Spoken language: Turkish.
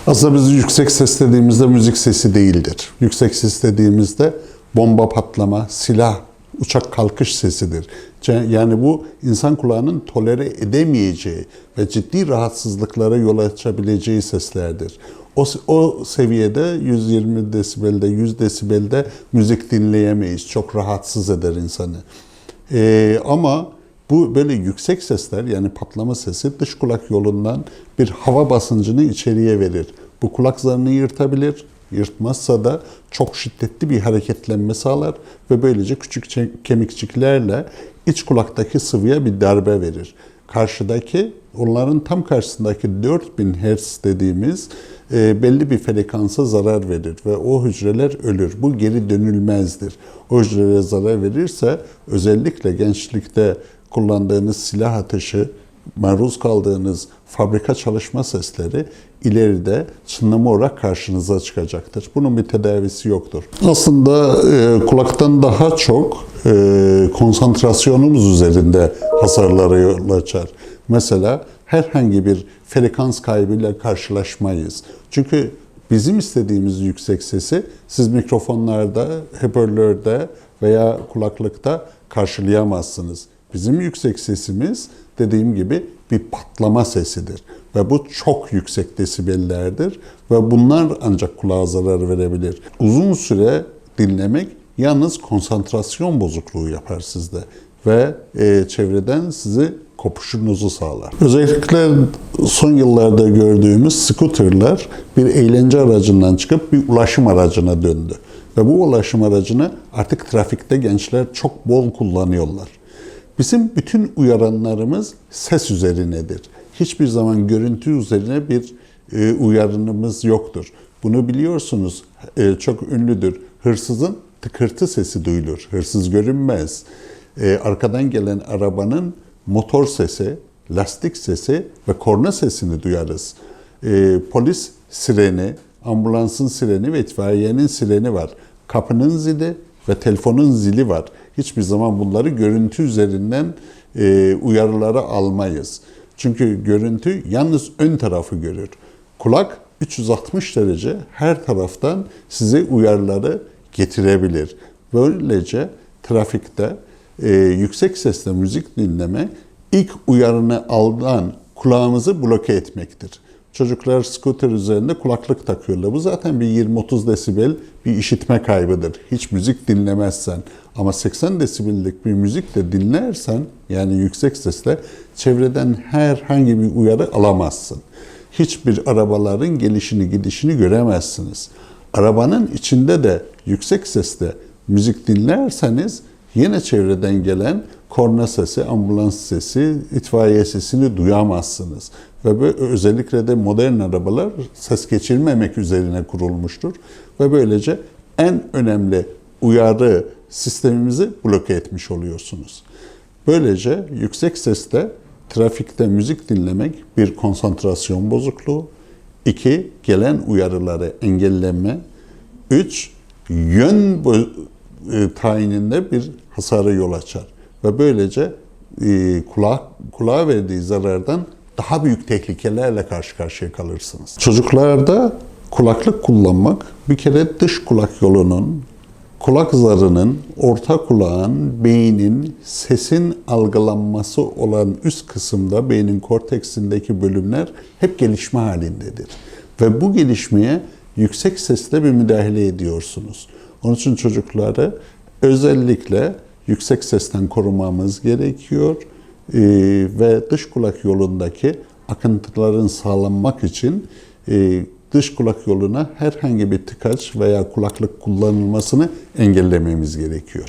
Aslında biz yüksek ses dediğimizde müzik sesi değildir. Yüksek ses dediğimizde bomba patlama, silah, uçak kalkış sesidir. Yani bu insan kulağının tolere edemeyeceği ve ciddi rahatsızlıklara yol açabileceği seslerdir. O seviyede 120 desibelde, 100 desibelde müzik dinleyemeyiz. Çok rahatsız eder insanı. Ama bu böyle yüksek sesler, yani patlama sesi dış kulak yolundan bir hava basıncını içeriye verir. Bu kulak zarını yırtabilir. Yırtmazsa da çok şiddetli bir hareketlenme sağlar ve böylece küçük kemikçiklerle iç kulaktaki sıvıya bir darbe verir. Onların tam karşısındaki 4000 Hz dediğimiz belli bir frekansa zarar verir ve o hücreler ölür. Bu geri dönülmezdir. O hücrelere zarar verirse özellikle gençlikte kullandığınız silah ateşi, maruz kaldığınız fabrika çalışma sesleri ileride çınlama olarak karşınıza çıkacaktır. Bunun bir tedavisi yoktur. Aslında kulaktan daha çok konsantrasyonumuz üzerinde hasarlara yol açar. Mesela herhangi bir frekans kaybıyla karşılaşmayız. Çünkü bizim istediğimiz yüksek sesi siz mikrofonlarda, hoparlörde veya kulaklıkta karşılayamazsınız. Bizim yüksek sesimiz dediğim gibi bir patlama sesidir. Ve bu çok yüksek desibellerdir. Ve bunlar ancak kulağa zarar verebilir. Uzun süre dinlemek yalnız konsantrasyon bozukluğu yapar sizde. Ve çevreden sizi kopuşunuzu sağlar. Özellikle son yıllarda gördüğümüz scooterlar bir eğlence aracından çıkıp bir ulaşım aracına döndü. Ve bu ulaşım aracını artık trafikte gençler çok bol kullanıyorlar. Bizim bütün uyaranlarımız ses üzerinedir. Hiçbir zaman görüntü üzerine bir uyarınımız yoktur. Bunu biliyorsunuz, çok ünlüdür. Hırsızın tıkırtı sesi duyulur. Hırsız görünmez. Arkadan gelen arabanın motor sesi, lastik sesi ve korna sesini duyarız. Polis sireni, ambulansın sireni ve itfaiyenin sireni var. Kapının zili ve telefonun zili var. Hiçbir zaman bunları görüntü üzerinden uyarıları almayız. Çünkü görüntü yalnız ön tarafı görür. Kulak 360 derece her taraftan size uyarıları getirebilir. Böylece trafikte yüksek sesle müzik dinleme ilk uyarını alan kulağımızı bloke etmektir. Çocuklar scooter üzerinde kulaklık takıyorlar. Bu zaten bir 20-30 desibel bir işitme kaybıdır. Hiç müzik dinlemezsen. Ama 80 desibellik bir müzik de dinlersen, yani yüksek sesle, çevreden herhangi bir uyarı alamazsın. Hiçbir arabaların gelişini gidişini göremezsiniz. Arabanın içinde de yüksek sesle müzik dinlerseniz yine çevreden gelen korna sesi, ambulans sesi, itfaiye sesini duyamazsınız. Ve böyle, özellikle de modern arabalar ses geçirmemek üzerine kurulmuştur. Ve böylece en önemli uyarı sistemimizi bloke etmiş oluyorsunuz. Böylece yüksek sesle trafikte müzik dinlemek bir konsantrasyon bozukluğu, 2 gelen uyarıları engelleme, 3 yön tayininde bir hasara yol açar. Ve böylece kulağa verdiği zarardan daha büyük tehlikelerle karşı karşıya kalırsınız. Çocuklarda kulaklık kullanmak bir kere dış kulak yolunun, kulak zarının, orta kulağın, beynin, sesin algılanması olan üst kısımda beynin korteksindeki bölümler hep gelişme halindedir. Ve bu gelişmeye yüksek sesle bir müdahale ediyorsunuz. Onun için çocukları özellikle yüksek sesten korumamız gerekiyor ve dış kulak yolundaki akıntıların sağlanmak için dış kulak yoluna herhangi bir tıkaç veya kulaklık kullanılmasını engellememiz gerekiyor.